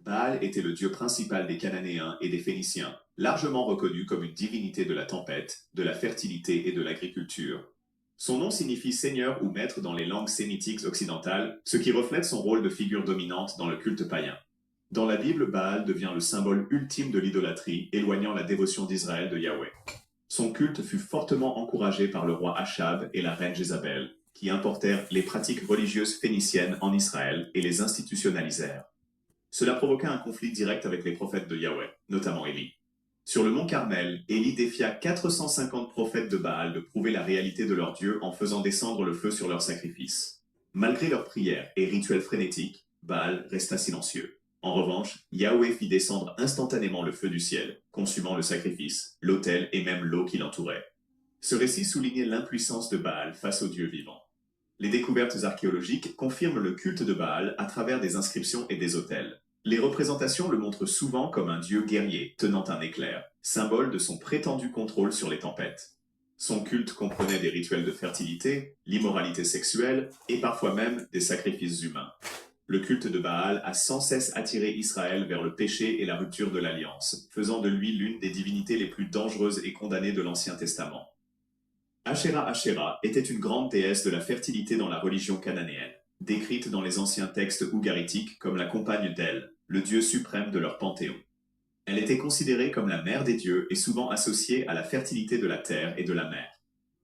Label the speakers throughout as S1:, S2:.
S1: Baal était le dieu principal des Cananéens et des Phéniciens, largement reconnu comme une divinité de la tempête, de la fertilité et de l'agriculture. Son nom signifie seigneur ou maître dans les langues sémitiques occidentales, ce qui reflète son rôle de figure dominante dans le culte païen. Dans la Bible, Baal devient le symbole ultime de l'idolâtrie, éloignant la dévotion d'Israël de Yahweh. Son culte fut fortement encouragé par le roi Achab et la reine Jézabel, qui importèrent les pratiques religieuses phéniciennes en Israël et les institutionnalisèrent. Cela provoqua un conflit direct avec les prophètes de Yahweh, notamment Élie. Sur le mont Carmel, Élie défia 450 prophètes de Baal de prouver la réalité de leur Dieu en faisant descendre le feu sur leurs sacrifices. Malgré leurs prières et rituels frénétiques, Baal resta silencieux. En revanche, Yahweh fit descendre instantanément le feu du ciel, consumant le sacrifice, l'autel et même l'eau qui l'entourait. Ce récit soulignait l'impuissance de Baal face au Dieu vivant. Les découvertes archéologiques confirment le culte de Baal à travers des inscriptions et des autels. Les représentations le montrent souvent comme un dieu guerrier tenant un éclair, symbole de son prétendu contrôle sur les tempêtes. Son culte comprenait des rituels de fertilité, l'immoralité sexuelle et parfois même des sacrifices humains. Le culte de Baal a sans cesse attiré Israël vers le péché et la rupture de l'alliance, faisant de lui l'une des divinités les plus dangereuses et condamnées de l'Ancien Testament. Asherah était une grande déesse de la fertilité dans la religion cananéenne, décrite dans les anciens textes ougaritiques comme la compagne d'El, le dieu suprême de leur panthéon. Elle était considérée comme la mère des dieux et souvent associée à la fertilité de la terre et de la mer.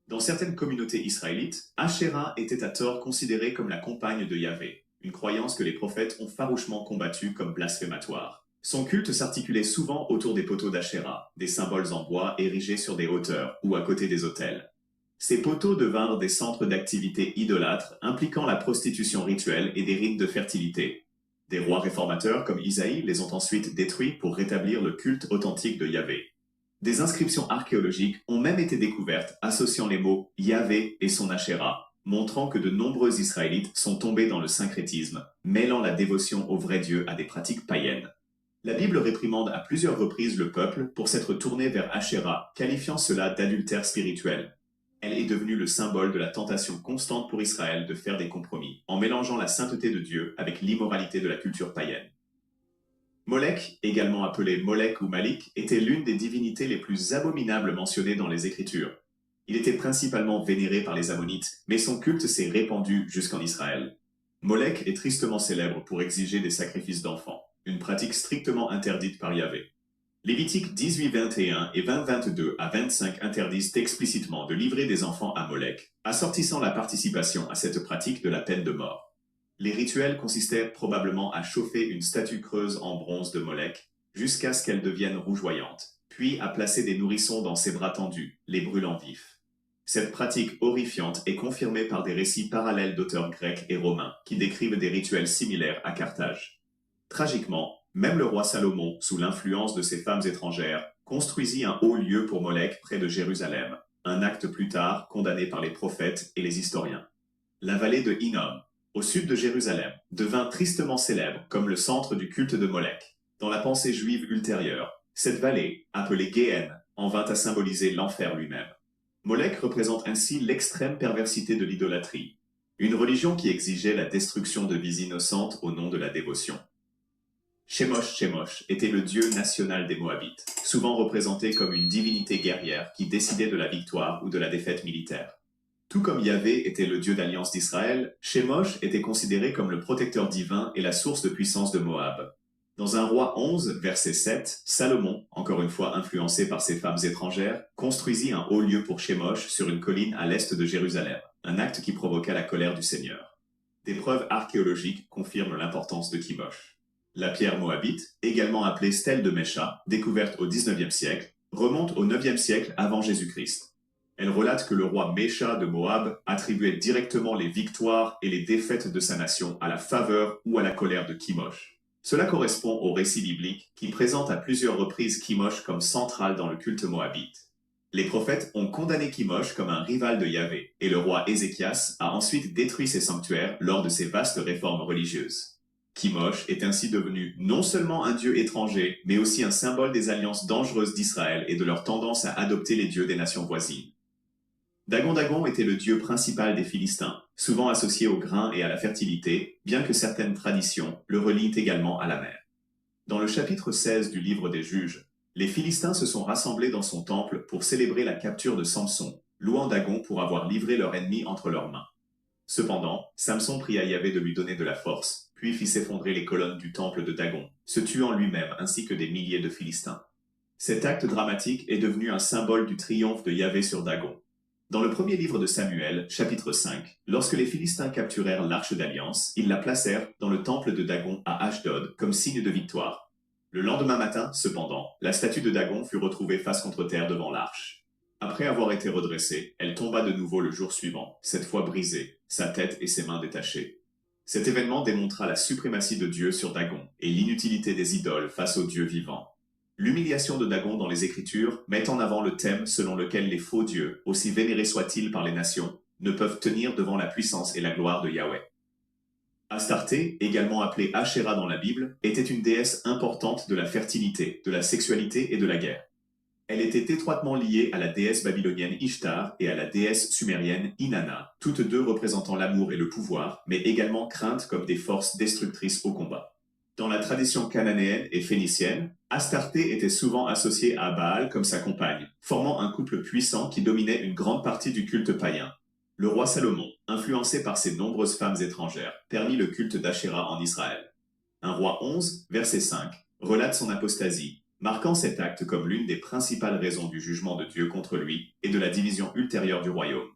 S1: Dans certaines communautés israélites, Asherah était à tort considérée comme la compagne de Yahvé, une croyance que les prophètes ont farouchement combattue comme blasphématoire. Son culte s'articulait souvent autour des poteaux d'Asherah, des symboles en bois érigés sur des hauteurs ou à côté des autels. Ces poteaux devinrent des centres d'activité idolâtres impliquant la prostitution rituelle et des rites de fertilité. Des rois réformateurs comme Isaïe les ont ensuite détruits pour rétablir le culte authentique de Yahvé. Des inscriptions archéologiques ont même été découvertes associant les mots Yahvé et son Asherah, montrant que de nombreux Israélites sont tombés dans le syncrétisme, mêlant la dévotion au vrai Dieu à des pratiques païennes. La Bible réprimande à plusieurs reprises le peuple pour s'être tourné vers Asherah, qualifiant cela d'adultère spirituel. Elle est devenue le symbole de la tentation constante pour Israël de faire des compromis, en mélangeant la sainteté de Dieu avec l'immoralité de la culture païenne. Molech, également appelé Molech ou Malik, était l'une des divinités les plus abominables mentionnées dans les Écritures. Il était principalement vénéré par les Ammonites, mais son culte s'est répandu jusqu'en Israël. Molech est tristement célèbre pour exiger des sacrifices d'enfants, une pratique strictement interdite par Yahvé. Lévitique 18:21 et 20:22 à 25 interdisent explicitement de livrer des enfants à Molech, assortissant la participation à cette pratique de la peine de mort. Les rituels consistaient probablement à chauffer une statue creuse en bronze de Molech jusqu'à ce qu'elle devienne rougeoyante, puis à placer des nourrissons dans ses bras tendus, les brûlant vifs. Cette pratique horrifiante est confirmée par des récits parallèles d'auteurs grecs et romains qui décrivent des rituels similaires à Carthage. Tragiquement, même le roi Salomon, sous l'influence de ces femmes étrangères, construisit un haut lieu pour Molech près de Jérusalem, un acte plus tard condamné par les prophètes et les historiens. La vallée de Hinnom, au sud de Jérusalem, devint tristement célèbre comme le centre du culte de Molech. Dans la pensée juive ultérieure, cette vallée, appelée Géhenne, en vint à symboliser l'enfer lui-même. Molech représente ainsi l'extrême perversité de l'idolâtrie, une religion qui exigeait la destruction de vies innocentes au nom de la dévotion. Chemosh était le dieu national des Moabites, souvent représenté comme une divinité guerrière qui décidait de la victoire ou de la défaite militaire. Tout comme Yahvé était le dieu d'alliance d'Israël, Chemosh était considéré comme le protecteur divin et la source de puissance de Moab. Dans un roi 11, verset 7, Salomon, encore une fois influencé par ces femmes étrangères, construisit un haut lieu pour Chemosh sur une colline à l'est de Jérusalem, un acte qui provoqua la colère du Seigneur. Des preuves archéologiques confirment l'importance de Chemosh. La pierre moabite, également appelée stèle de Mesha, découverte au XIXe siècle, remonte au IXe siècle avant Jésus-Christ. Elle relate que le roi Mesha de Moab attribuait directement les victoires et les défaites de sa nation à la faveur ou à la colère de Chemosh. Cela correspond au récit biblique qui présente à plusieurs reprises Chemosh comme central dans le culte moabite. Les prophètes ont condamné Chemosh comme un rival de Yahvé, et le roi Ézéchias a ensuite détruit ses sanctuaires lors de ses vastes réformes religieuses. Chemosh est ainsi devenu non seulement un dieu étranger, mais aussi un symbole des alliances dangereuses d'Israël et de leur tendance à adopter les dieux des nations voisines. Dagon était le dieu principal des Philistins, souvent associé au grain et à la fertilité, bien que certaines traditions le relient également à la mer. Dans le chapitre 16 du livre des Juges, les Philistins se sont rassemblés dans son temple pour célébrer la capture de Samson, louant Dagon pour avoir livré leur ennemi entre leurs mains. Cependant, Samson pria Yahvé de lui donner de la force, puis fit s'effondrer les colonnes du temple de Dagon, se tuant lui-même ainsi que des milliers de Philistins. Cet acte dramatique est devenu un symbole du triomphe de Yahvé sur Dagon. Dans le premier livre de Samuel, chapitre 5, lorsque les Philistins capturèrent l'arche d'alliance, ils la placèrent dans le temple de Dagon à Ashdod comme signe de victoire. Le lendemain matin, cependant, la statue de Dagon fut retrouvée face contre terre devant l'arche. Après avoir été redressée, elle tomba de nouveau le jour suivant, cette fois brisée, sa tête et ses mains détachées. Cet événement démontra la suprématie de Dieu sur Dagon et l'inutilité des idoles face au Dieu vivant. L'humiliation de Dagon dans les Écritures met en avant le thème selon lequel les faux dieux, aussi vénérés soient-ils par les nations, ne peuvent tenir devant la puissance et la gloire de Yahweh. Astarté, également appelée Ashéra dans la Bible, était une déesse importante de la fertilité, de la sexualité et de la guerre. Elle était étroitement liée à la déesse babylonienne Ishtar et à la déesse sumérienne Inanna, toutes deux représentant l'amour et le pouvoir, mais également craintes comme des forces destructrices au combat. Dans la tradition cananéenne et phénicienne, Astarté était souvent associée à Baal comme sa compagne, formant un couple puissant qui dominait une grande partie du culte païen. Le roi Salomon, influencé par ses nombreuses femmes étrangères, permit le culte d'Ashéra en Israël. Un roi 11, verset 5, relate son apostasie, marquant cet acte comme l'une des principales raisons du jugement de Dieu contre lui et de la division ultérieure du royaume.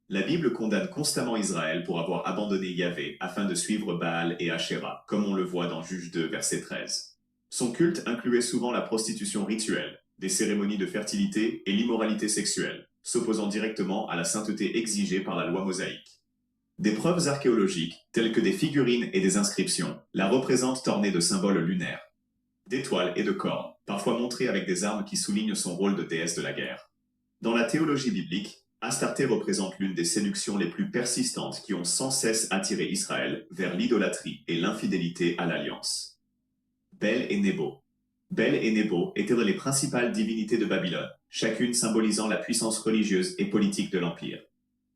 S1: La Bible condamne constamment Israël pour avoir abandonné Yahvé afin de suivre Baal et Ashéra, comme on le voit dans Juge 2, verset 13. Son culte incluait souvent la prostitution rituelle, des cérémonies de fertilité et l'immoralité sexuelle, s'opposant directement à la sainteté exigée par la loi mosaïque. Des preuves archéologiques, telles que des figurines et des inscriptions, la représentent ornée de symboles lunaires, d'étoiles et de cornes, parfois montrées avec des armes qui soulignent son rôle de déesse de la guerre. Dans la théologie biblique, Astarté représente l'une des séductions les plus persistantes qui ont sans cesse attiré Israël vers l'idolâtrie et l'infidélité à l'alliance. Bel et Nebo. Bel et Nebo étaient les principales divinités de Babylone, chacune symbolisant la puissance religieuse et politique de l'Empire.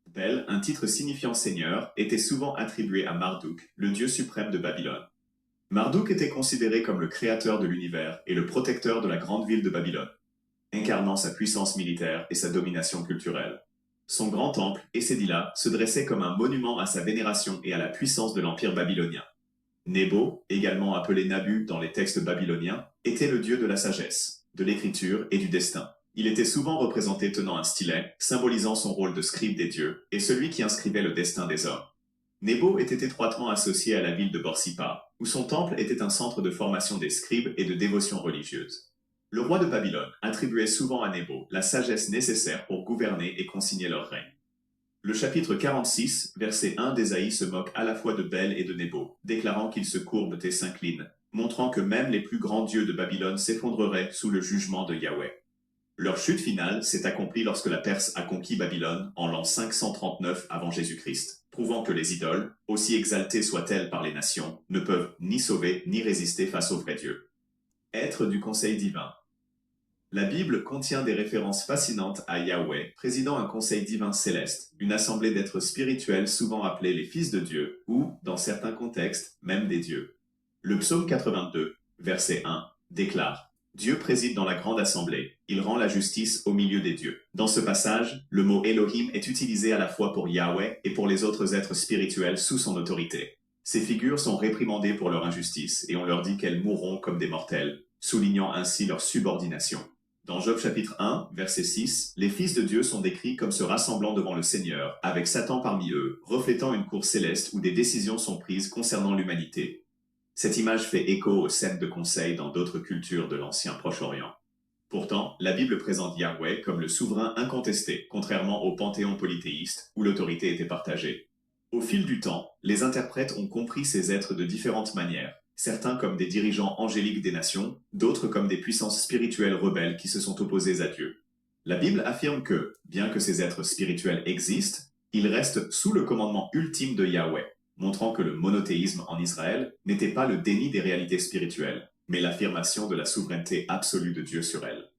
S1: Bel, un titre signifiant seigneur, était souvent attribué à Marduk, le dieu suprême de Babylone. Marduk était considéré comme le créateur de l'univers et le protecteur de la grande ville de Babylone, incarnant sa puissance militaire et sa domination culturelle. Son grand temple, Essédila, se dressait comme un monument à sa vénération et à la puissance de l'empire babylonien. Nebo, également appelé Nabu dans les textes babyloniens, était le dieu de la sagesse, de l'écriture et du destin. Il était souvent représenté tenant un stylet, symbolisant son rôle de scribe des dieux, et celui qui inscrivait le destin des hommes. Nebo était étroitement associé à la ville de Borsippa, où son temple était un centre de formation des scribes et de dévotion religieuse. Le roi de Babylone attribuait souvent à Nebo la sagesse nécessaire pour gouverner et consigner leur règne. Le chapitre 46, verset 1 d'Ésaïe se moque à la fois de Bel et de Nebo, déclarant qu'ils se courbent et s'inclinent, montrant que même les plus grands dieux de Babylone s'effondreraient sous le jugement de Yahweh. Leur chute finale s'est accomplie lorsque la Perse a conquis Babylone en l'an 539 avant Jésus-Christ, prouvant que les idoles, aussi exaltées soient-elles par les nations, ne peuvent ni sauver ni résister face au vrai Dieu. Être du conseil divin. La Bible contient des références fascinantes à Yahweh, présidant un conseil divin céleste, une assemblée d'êtres spirituels souvent appelés les fils de Dieu, ou, dans certains contextes, même des dieux. Le psaume 82, verset 1, déclare « Dieu préside dans la grande assemblée, il rend la justice au milieu des dieux ». Dans ce passage, le mot Elohim est utilisé à la fois pour Yahweh et pour les autres êtres spirituels sous son autorité. Ces figures sont réprimandées pour leur injustice, et on leur dit qu'elles mourront comme des mortels, soulignant ainsi leur subordination. Dans Job chapitre 1, verset 6, les fils de Dieu sont décrits comme se rassemblant devant le Seigneur, avec Satan parmi eux, reflétant une cour céleste où des décisions sont prises concernant l'humanité. Cette image fait écho aux scènes de conseil dans d'autres cultures de l'ancien Proche-Orient. Pourtant, la Bible présente Yahweh comme le souverain incontesté, contrairement au panthéon polythéiste, où l'autorité était partagée. Au fil du temps, les interprètes ont compris ces êtres de différentes manières, certains comme des dirigeants angéliques des nations, d'autres comme des puissances spirituelles rebelles qui se sont opposées à Dieu. La Bible affirme que, bien que ces êtres spirituels existent, ils restent sous le commandement ultime de Yahweh, montrant que le monothéisme en Israël n'était pas le déni des réalités spirituelles, mais l'affirmation de la souveraineté absolue de Dieu sur elles.